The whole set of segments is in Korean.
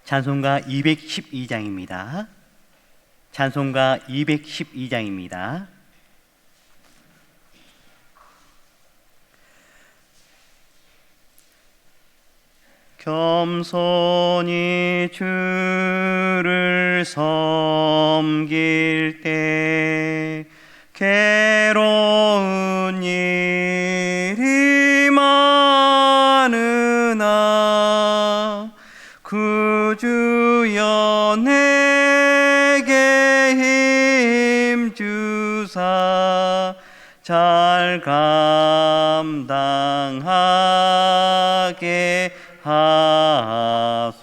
찬송가 212장입니다. 찬송가 212장입니다. 겸손히 주를 섬길 때 괴로운 일이 많으나 구주여 내게 힘주사 잘 감당하게 하소서.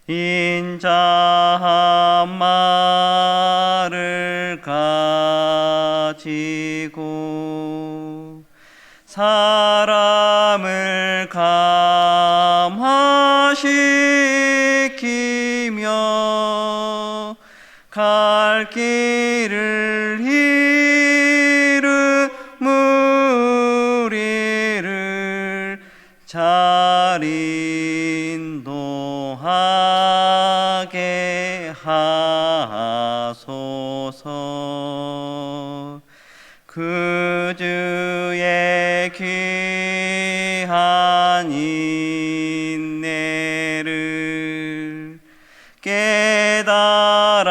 인자한 말을 가지고 사람을 감화시키며 갈 길을 이르무리를 잘 인도하게 하소서. 그 주의 귀한 인내를 깨달아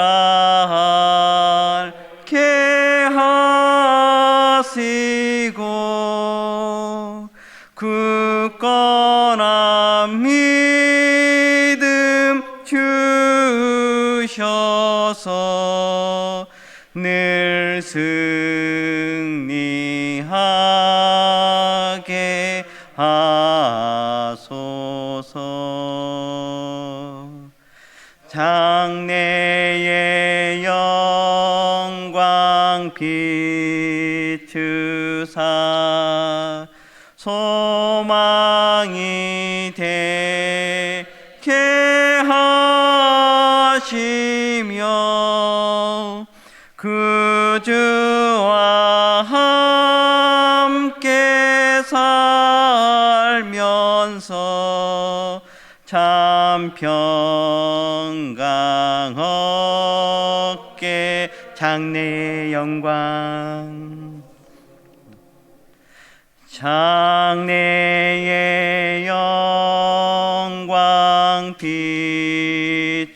알게 하시고 굳건한 믿음 주셔서 늘 승리하게 하소서. 장래의 영광 비추사 소망이 되게 하시며 그 주와 함께 살면서 참 평강 얻게. 장래의 영광, 장래의 영광 비추사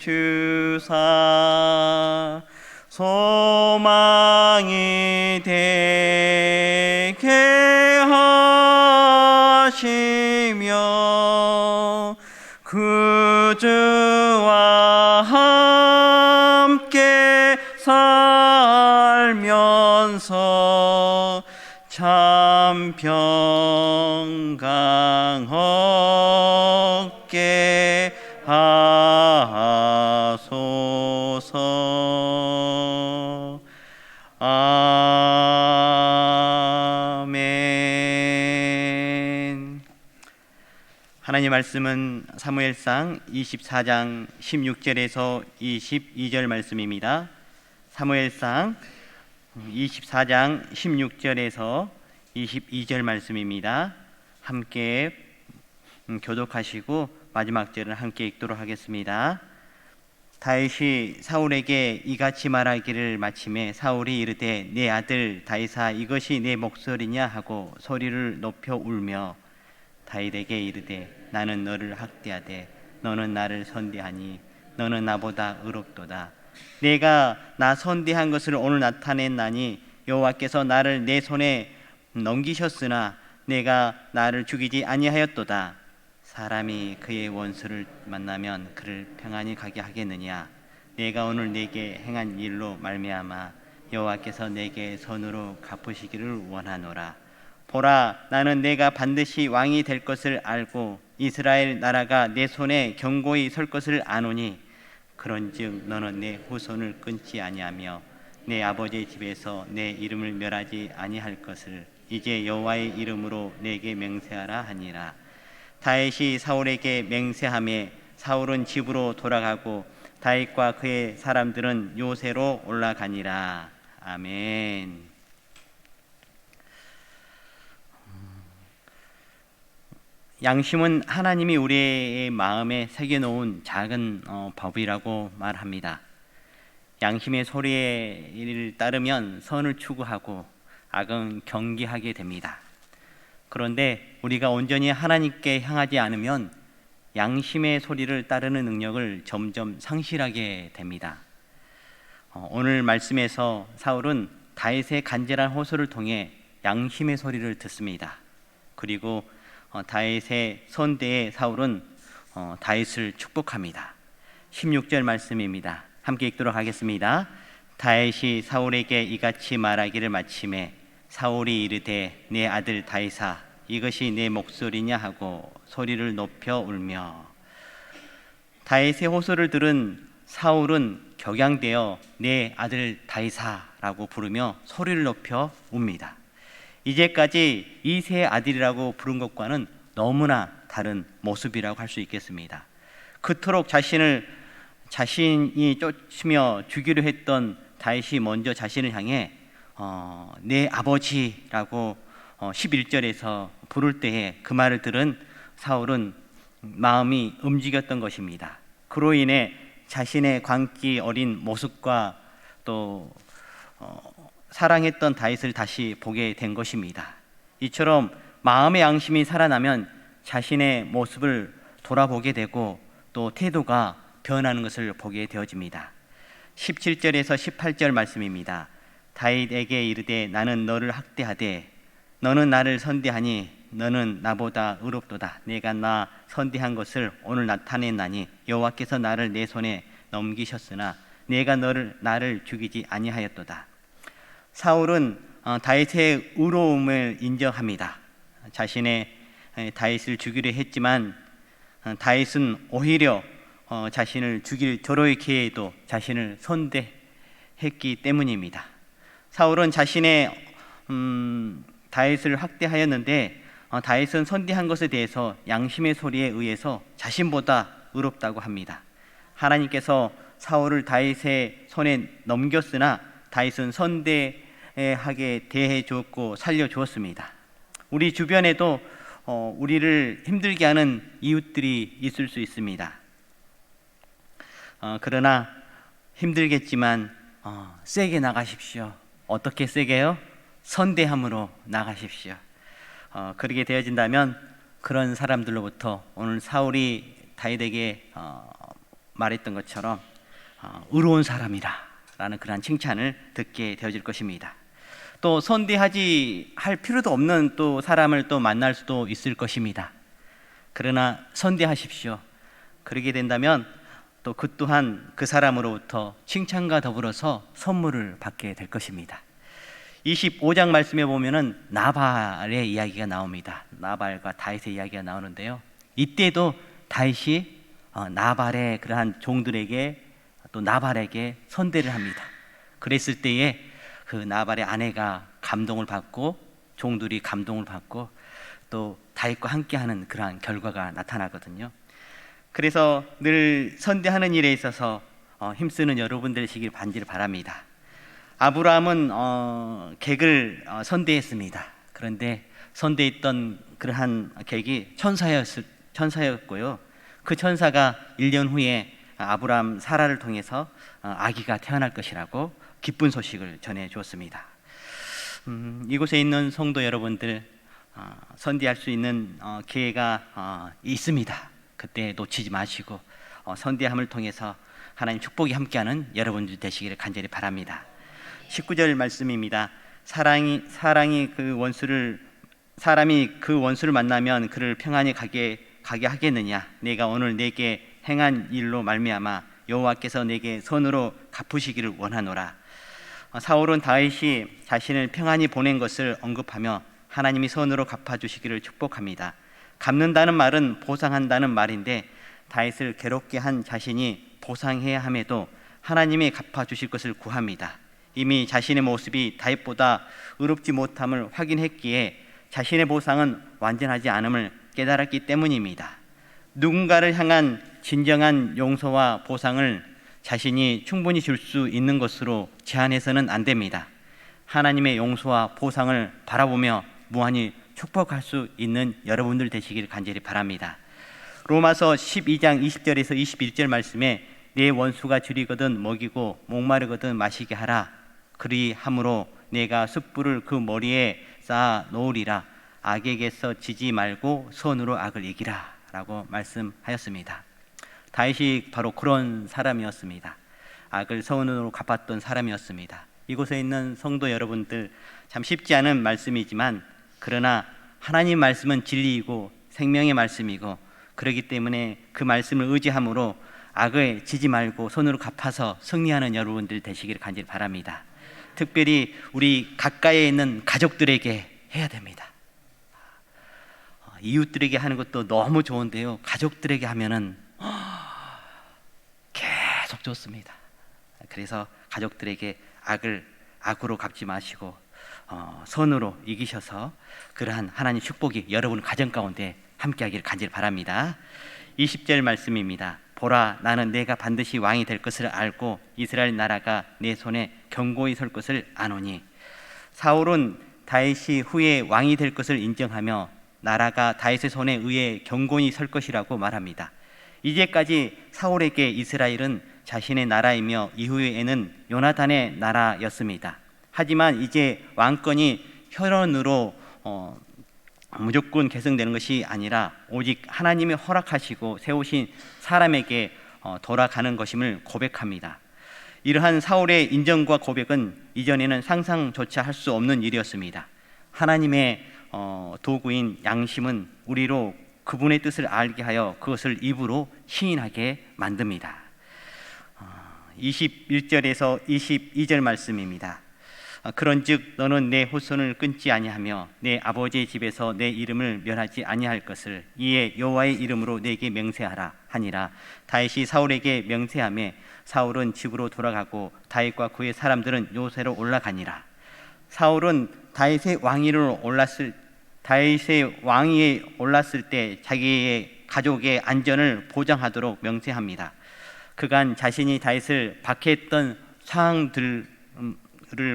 소망이 되게 하시며 그 주와 함께 살면서 참 평강 얻게 하소서. 아멘. 하나님 말씀은 사무엘상 24장 16절에서 22절 말씀입니다. 사무엘상 24장 16절에서 22절 말씀입니다. 함께 교독하시고 마지막 절을 함께 읽도록 하겠습니다. 다윗이 사울에게 이같이 말하기를 마침에 사울이 이르되 내 아들 다윗아 이것이 내 목소리냐 하고 소리를 높여 울며 다윗에게 이르되 나는 너를 학대하되 너는 나를 선대하니 너는 나보다 의롭도다. 내가 나 선대한 것을 오늘 나타냈나니 여호와께서 나를 내 손에 넘기셨으나 내가 나를 죽이지 아니하였도다. 사람이 그의 원수를 만나면 그를 평안히 가게 하겠느냐. 내가 오늘 내게 행한 일로 말미암아 여호와께서 내게 선으로 갚으시기를 원하노라. 보라, 나는 내가 반드시 왕이 될 것을 알고 이스라엘 나라가 내 손에 견고히 설 것을 아노니 그런즉 너는 내 후손을 끊지 아니하며 내 아버지의 집에서 내 이름을 멸하지 아니할 것을 이제 여호와의 이름으로 내게 맹세하라 하니라. 다윗이 사울에게 맹세하매 사울은 집으로 돌아가고 다윗과 그의 사람들은 요새로 올라가니라. 아멘. 양심은 하나님이 우리의 마음에 새겨놓은 작은 법이라고 말합니다. 양심의 소리를 따르면 선을 추구하고 악은 경계하게 됩니다. 그런데 우리가 온전히 하나님께 향하지 않으면 양심의 소리를 따르는 능력을 점점 상실하게 됩니다. 오늘 말씀에서 사울은 다윗의 간절한 호소를 통해 양심의 소리를 듣습니다. 그리고 다윗의 선대에 사울은 다윗을 축복합니다. 16절 말씀입니다. 함께 읽도록 하겠습니다. 다윗이 사울에게 이같이 말하기를 마침에 사울이 이르되 내 아들 다윗아 이것이 내 목소리냐 하고 소리를 높여 울며. 다윗의 호소를 들은 사울은 격양되어 내 아들 다윗아라고 부르며 소리를 높여 웁니다. 이제까지 이세의 아들이라고 부른 것과는 너무나 다른 모습이라고 할 수 있겠습니다. 그토록 자신이 쫓으며 죽이려 했던 다윗이 먼저 자신을 향해 내 아버지라고 11절에서 부를 때에 그 말을 들은 사울은 마음이 움직였던 것입니다. 그로 인해 자신의 광기 어린 모습과 또 사랑했던 다윗을 다시 보게 된 것입니다. 이처럼 마음의 양심이 살아나면 자신의 모습을 돌아보게 되고 또 태도가 변하는 것을 보게 되어집니다. 17절에서 18절 말씀입니다. 다윗에게 이르되 나는 너를 학대하되 너는 나를 선대하니 너는 나보다 의롭도다. 내가 나 선대한 것을 오늘 나타냈나니 여호와께서 나를 내 손에 넘기셨으나 내가 나를 죽이지 아니하였도다. 사울은 다윗의 의로움을 인정합니다. 자신의 다윗을 죽이려 했지만 다윗은 오히려 자신을 죽일 저로의 기회에도 자신을 선대했기 때문입니다. 사울은 자신의 다윗을 학대하였는데 다윗은 선대한 것에 대해서 양심의 소리에 의해서 자신보다 의롭다고 합니다. 하나님께서 사울을 다윗의 손에 넘겼으나 다윗은 선대하게 대해 주었고 살려 주었습니다. 우리 주변에도 우리를 힘들게 하는 이웃들이 있을 수 있습니다. 그러나 힘들겠지만 세게 나가십시오. 어떻게 세게요? 선대함으로 나가십시오. 그렇게 되어진다면 그런 사람들로부터 오늘 사울이 다윗에게 말했던 것처럼 의로운 사람이라 라는 그러한 칭찬을 듣게 되어질 것입니다. 또 선대하지 할 필요도 없는 또 사람을 또 만날 수도 있을 것입니다. 그러나 선대하십시오. 그렇게 된다면 또 그 또한 그 사람으로부터 칭찬과 더불어서 선물을 받게 될 것입니다. 25장 말씀에 보면은 나발의 이야기가 나옵니다. 나발과 다윗의 이야기가 나오는데요. 이때도 다윗이 나발의 그러한 종들에게 또 나발에게 선대를 합니다. 그랬을 때에 그 나발의 아내가 감동을 받고 종들이 감동을 받고 또 다윗과 함께하는 그러한 결과가 나타나거든요. 그래서 늘 선대하는 일에 있어서 힘쓰는 여러분들 되시길 간절히 바랍니다. 아브라함은 객을 선대했습니다. 그런데 선대했던 그러한 객이 천사였고요. 그 천사가 1년 후에 아브라함 사라를 통해서 아기가 태어날 것이라고 기쁜 소식을 전해 주었습니다. 이곳에 있는 성도 여러분들 선대할 수 있는 기회가 있습니다. 그때 놓치지 마시고 선대함을 통해서 하나님 축복이 함께하는 여러분들 되시기를 간절히 바랍니다. 19절 말씀입니다. 사람이 그 원수를 만나면 그를 평안히 가게 하겠느냐? 내가 오늘 내게 행한 일로 말미암아 여호와께서 내게 선으로 갚으시기를 원하노라. 사울은 다윗이 자신을 평안히 보낸 것을 언급하며 하나님이 선으로 갚아주시기를 축복합니다. 갚는다는 말은 보상한다는 말인데 다윗을 괴롭게 한 자신이 보상해야 함에도 하나님이 갚아주실 것을 구합니다. 이미 자신의 모습이 다윗보다 의롭지 못함을 확인했기에 자신의 보상은 완전하지 않음을 깨달았기 때문입니다. 누군가를 향한 진정한 용서와 보상을 자신이 충분히 줄 수 있는 것으로 제한해서는 안 됩니다. 하나님의 용서와 보상을 바라보며 무한히 축복할 수 있는 여러분들 되시길 간절히 바랍니다. 로마서 12장 20절에서 21절 말씀에 내 원수가 줄이거든 먹이고 목마르거든 마시게 하라. 그리함으로 내가 숯불을 그 머리에 쌓아 놓으리라. 악에게서 지지 말고 손으로 악을 이기라 라고 말씀하였습니다. 다윗이 바로 그런 사람이었습니다. 악을 선으로 갚았던 사람이었습니다. 이곳에 있는 성도 여러분들, 참 쉽지 않은 말씀이지만 그러나 하나님 말씀은 진리이고 생명의 말씀이고, 그렇기 때문에 그 말씀을 의지함으로 악을 지지 말고 손으로 갚아서 승리하는 여러분들 되시기를 간절히 바랍니다. 특별히 우리 가까이에 있는 가족들에게 해야 됩니다. 이웃들에게 하는 것도 너무 좋은데요, 가족들에게 하면은 계속 좋습니다. 그래서 가족들에게 악을 악으로 갚지 마시고 선으로 이기셔서 그러한 하나님 축복이 여러분 가정 가운데 함께하기를 간절히 바랍니다. 20절 말씀입니다. 보라, 나는 내가 반드시 왕이 될 것을 알고 이스라엘 나라가 내 손에 견고히 설 것을 아노니. 사울은 다윗이 후에 왕이 될 것을 인정하며 나라가 다윗의 손에 의해 견고히 설 것이라고 말합니다. 이제까지 사울에게 이스라엘은 자신의 나라이며 이후에는 요나단의 나라였습니다. 하지만 이제 왕권이 혈연으로 무조건 계승되는 것이 아니라 오직 하나님이 허락하시고 세우신 사람에게 돌아가는 것임을 고백합니다. 이러한 사울의 인정과 고백은 이전에는 상상조차 할 수 없는 일이었습니다. 하나님의 도구인 양심은 우리로 그분의 뜻을 알게 하여 그것을 입으로 시인하게 만듭니다. 21절에서 22절 말씀입니다. 그런즉 너는 내 후손을 끊지 아니하며 내 아버지의 집에서 내 이름을 멸하지 아니할 것을 이에 여호와의 이름으로 내게 맹세하라 하니라. 다윗이 사울에게 맹세하며 사울은 집으로 돌아가고 다윗과 그의 사람들은 요새로 올라가니라. 사울은 다윗의 왕위에 올랐을 때 자기의 가족의 안전을 보장하도록 명세합니다. 그간 자신이 다윗을 박해했던 상황들을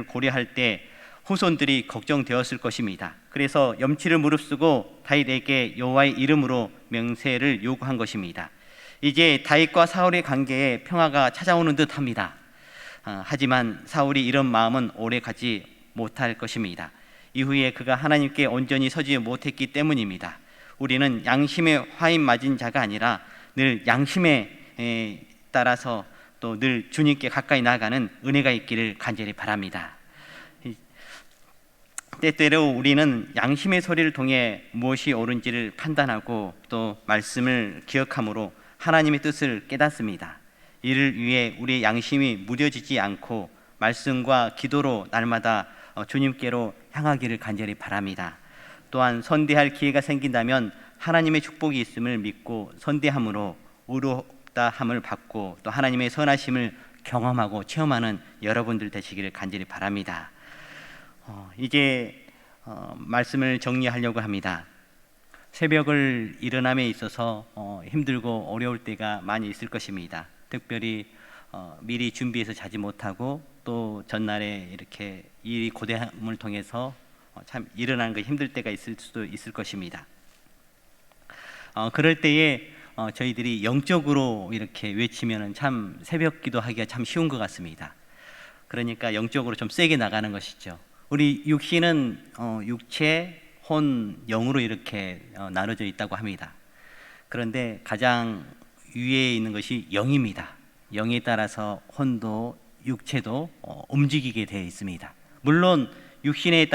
고려할 때 후손들이 걱정되었을 것입니다. 그래서 염치를 무릅쓰고 다윗에게 여호와의 이름으로 명세를 요구한 것입니다. 이제 다윗과 사울의 관계에 평화가 찾아오는 듯합니다. 하지만 사울이 이런 마음은 오래 가지 못할 것입니다. 이후에 그가 하나님께 온전히 서지 못했기 때문입니다. 우리는 양심에 화인 맞은 자가 아니라 늘 양심에 따라서 또 늘 주님께 가까이 나아가는 은혜가 있기를 간절히 바랍니다. 때때로 우리는 양심의 소리를 통해 무엇이 옳은지를 판단하고 또 말씀을 기억함으로 하나님의 뜻을 깨닫습니다. 이를 위해 우리의 양심이 무뎌지지 않고 말씀과 기도로 날마다 주님께로 향하기를 간절히 바랍니다. 또한 선대할 기회가 생긴다면 하나님의 축복이 있음을 믿고 선대함으로 의롭다함을 받고 또 하나님의 선하심을 경험하고 체험하는 여러분들 되시기를 간절히 바랍니다. 이제 말씀을 정리하려고 합니다. 새벽을 일어남에 있어서 힘들고 어려울 때가 많이 있을 것입니다. 특별히 미리 준비해서 자지 못하고 또 전날에 이렇게 이 고대함을 통해서 참 일어나는 거 힘들 때가 있을 수도 있을 것입니다. 그럴 때에 저희들이 영적으로 이렇게 외치면은 참 새벽 기도하기가 참 쉬운 것 같습니다. 그러니까 영적으로 좀 세게 나가는 것이죠. 우리 육신은 육체, 혼, 영으로 이렇게 나눠져 있다고 합니다. 그런데 가장 위에 있는 것이 영입니다. 영에 따라서 혼도 육체도 움직이게 되어 있습니다. 물론 육신에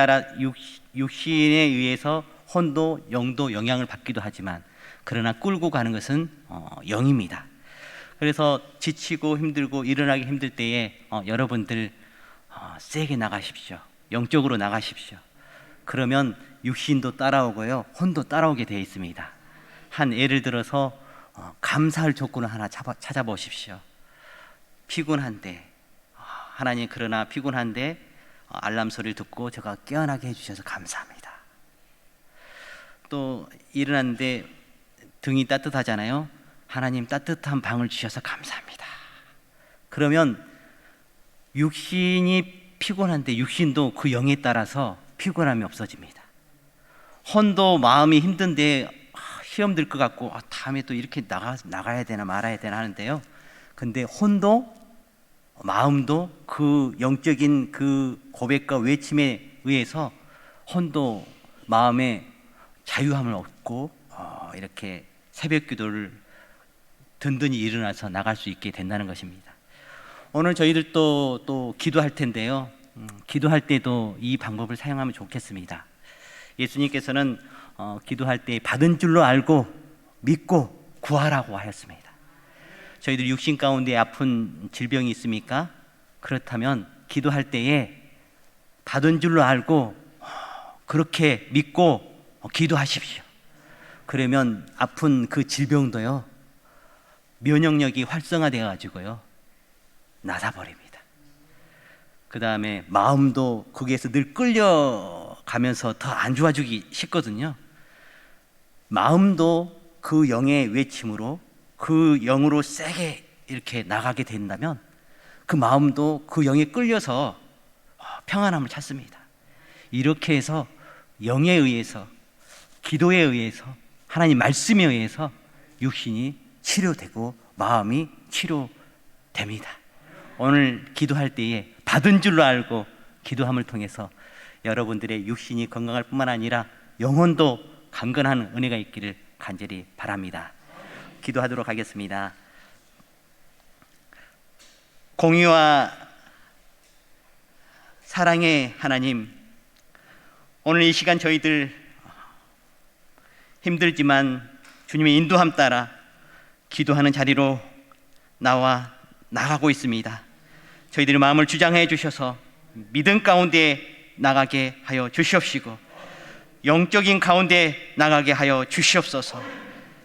의해서 혼도 영도 영향을 받기도 하지만 그러나 끌고 가는 것은 영입니다. 그래서 지치고 힘들고 일어나기 힘들 때에 여러분들 세게 나가십시오. 영적으로 나가십시오. 그러면 육신도 따라오고요, 혼도 따라오게 되어 있습니다. 한 예를 들어서 감사할 조건을 하나 찾아보십시오. 피곤한데 하나님, 그러나 피곤한데 알람 소리를 듣고 제가 깨어나게 해주셔서 감사합니다. 또 일어났는데 등이 따뜻하잖아요. 하나님, 따뜻한 방을 주셔서 감사합니다. 그러면 육신이 피곤한데 육신도 그 영에 따라서 피곤함이 없어집니다. 혼도 마음이 힘든데 시험 들 것 같고 다음에 또 이렇게 나가야 되나 말아야 되나 하는데요. 근데 혼도 마음도 그 영적인 그 고백과 외침에 의해서 혼도 마음에 자유함을 얻고 이렇게 새벽 기도를 든든히 일어나서 나갈 수 있게 된다는 것입니다. 오늘 저희들도 또 기도할 텐데요. 기도할 때도 이 방법을 사용하면 좋겠습니다. 예수님께서는 기도할 때 받은 줄로 알고 믿고 구하라고 하였습니다. 저희들 육신 가운데 아픈 질병이 있습니까? 그렇다면 기도할 때에 받은 줄로 알고 그렇게 믿고 기도하십시오. 그러면 아픈 그 질병도요, 면역력이 활성화되어 가지고요 나사버립니다. 그 다음에 마음도 거기에서 늘 끌려가면서 더 안 좋아지기 쉽거든요. 마음도 그 영의 외침으로 그 영으로 세게 이렇게 나가게 된다면 그 마음도 그 영에 끌려서 평안함을 찾습니다. 이렇게 해서 영에 의해서, 기도에 의해서, 하나님 말씀에 의해서 육신이 치료되고 마음이 치료됩니다. 오늘 기도할 때에 받은 줄로 알고 기도함을 통해서 여러분들의 육신이 건강할 뿐만 아니라 영혼도 강건한 은혜가 있기를 간절히 바랍니다. 기도하도록 하겠습니다. 공의와 사랑의 하나님, 오늘 이 시간 저희들 힘들지만 주님의 인도함 따라 기도하는 자리로 나가고 있습니다. 저희들의 마음을 주장해 주셔서 믿음 가운데 나가게 하여 주시옵시고 영적인 가운데 나가게 하여 주시옵소서.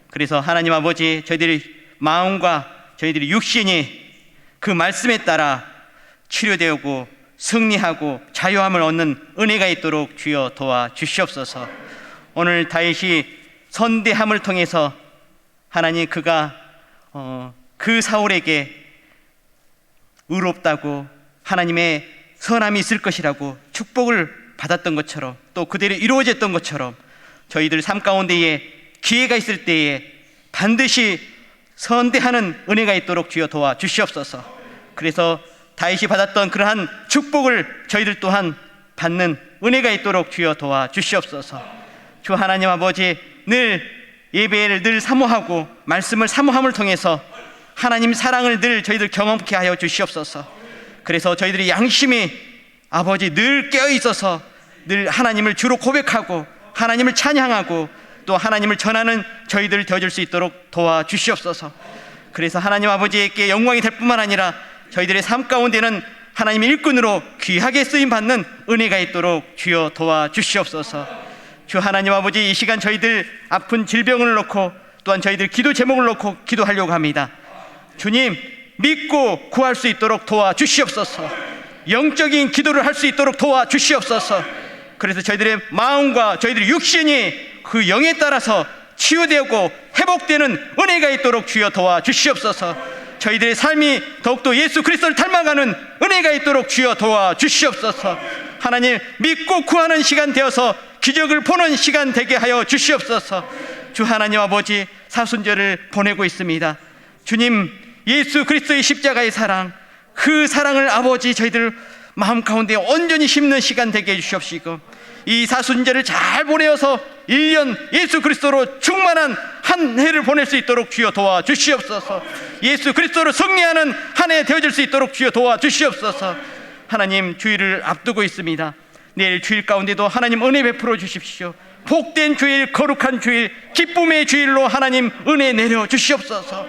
그래서 하나님 아버지, 저희들의 마음과 저희들의 육신이 그 말씀에 따라 치료되고 승리하고 자유함을 얻는 은혜가 있도록 주여 도와 주시옵소서. 오늘 다윗이 선대함을 통해서 하나님 그가 그 사울에게 의롭다고 하나님의 선함이 있을 것이라고 축복을 받았던 것처럼 또 그대로 이루어졌던 것처럼 저희들 삶 가운데에 기회가 있을 때에 반드시 선대하는 은혜가 있도록 주여 도와 주시옵소서. 그래서 다윗이 받았던 그러한 축복을 저희들 또한 받는 은혜가 있도록 주여 도와 주시옵소서. 주 하나님 아버지, 늘 예배를 늘 사모하고 말씀을 사모함을 통해서 하나님 사랑을 늘 저희들 경험케 하여 주시옵소서. 그래서 저희들의 양심이 아버지 늘 깨어 있어서 늘 하나님을 주로 고백하고 하나님을 찬양하고 또 하나님을 전하는 저희들 되어줄 수 있도록 도와주시옵소서. 그래서 하나님 아버지께 영광이 될 뿐만 아니라 저희들의 삶 가운데는 하나님의 일꾼으로 귀하게 쓰임받는 은혜가 있도록 주여 도와주시옵소서. 주 하나님 아버지, 이 시간 저희들 아픈 질병을 놓고 또한 저희들 기도 제목을 놓고 기도하려고 합니다. 주님, 믿고 구할 수 있도록 도와주시옵소서. 영적인 기도를 할 수 있도록 도와주시옵소서. 그래서 저희들의 마음과 저희들의 육신이 그 영에 따라서 치유되고 회복되는 은혜가 있도록 주여 도와주시옵소서. 저희들의 삶이 더욱더 예수 그리스도를 닮아가는 은혜가 있도록 주여 도와주시옵소서. 하나님, 믿고 구하는 시간 되어서 기적을 보는 시간 되게 하여 주시옵소서. 주 하나님 아버지, 사순절을 보내고 있습니다. 주님, 예수 그리스도의 십자가의 사랑, 그 사랑을 아버지 저희들 마음 가운데 온전히 심는 시간 되게 해주시옵시고 이 사순절을 잘 보내어서 1년 예수 그리스도로 충만한 한 해를 보낼 수 있도록 주여 도와주시옵소서. 예수 그리스도로 승리하는 한 해 되어질 수 있도록 주여 도와주시옵소서. 하나님, 주일을 앞두고 있습니다. 내일 주일 가운데도 하나님 은혜 베풀어 주십시오. 복된 주일, 거룩한 주일, 기쁨의 주일로 하나님 은혜 내려 주시옵소서.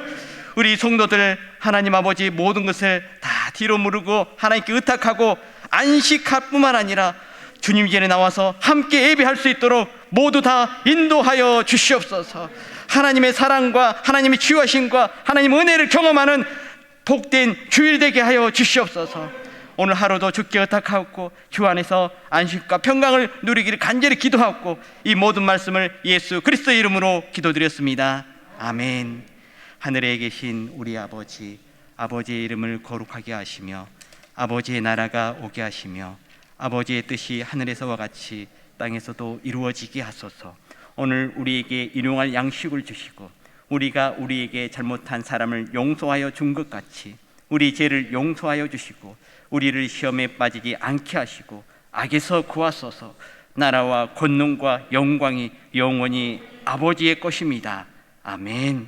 우리 성도들 하나님 아버지 모든 것을 다 뒤로 무르고 하나님께 의탁하고 안식할 뿐만 아니라 주님 전에 나와서 함께 예배할 수 있도록 모두 다 인도하여 주시옵소서. 하나님의 사랑과 하나님의 치유하심과 하나님의 은혜를 경험하는 복된 주일 되게 하여 주시옵소서. 오늘 하루도 주께 의탁하고 주 안에서 안식과 평강을 누리기를 간절히 기도하고 이 모든 말씀을 예수 그리스도의 이름으로 기도드렸습니다. 아멘. 하늘에 계신 우리 아버지, 아버지의 이름을 거룩하게 하시며 아버지의 나라가 오게 하시며 아버지의 뜻이 하늘에서와 같이 땅에서도 이루어지게 하소서. 오늘 우리에게 일용할 양식을 주시고 우리가 우리에게 잘못한 사람을 용서하여 준 것 같이 우리 죄를 용서하여 주시고 우리를 시험에 빠지지 않게 하시고 악에서 구하소서. 나라와 권능과 영광이 영원히 아버지의 것입니다. 아멘.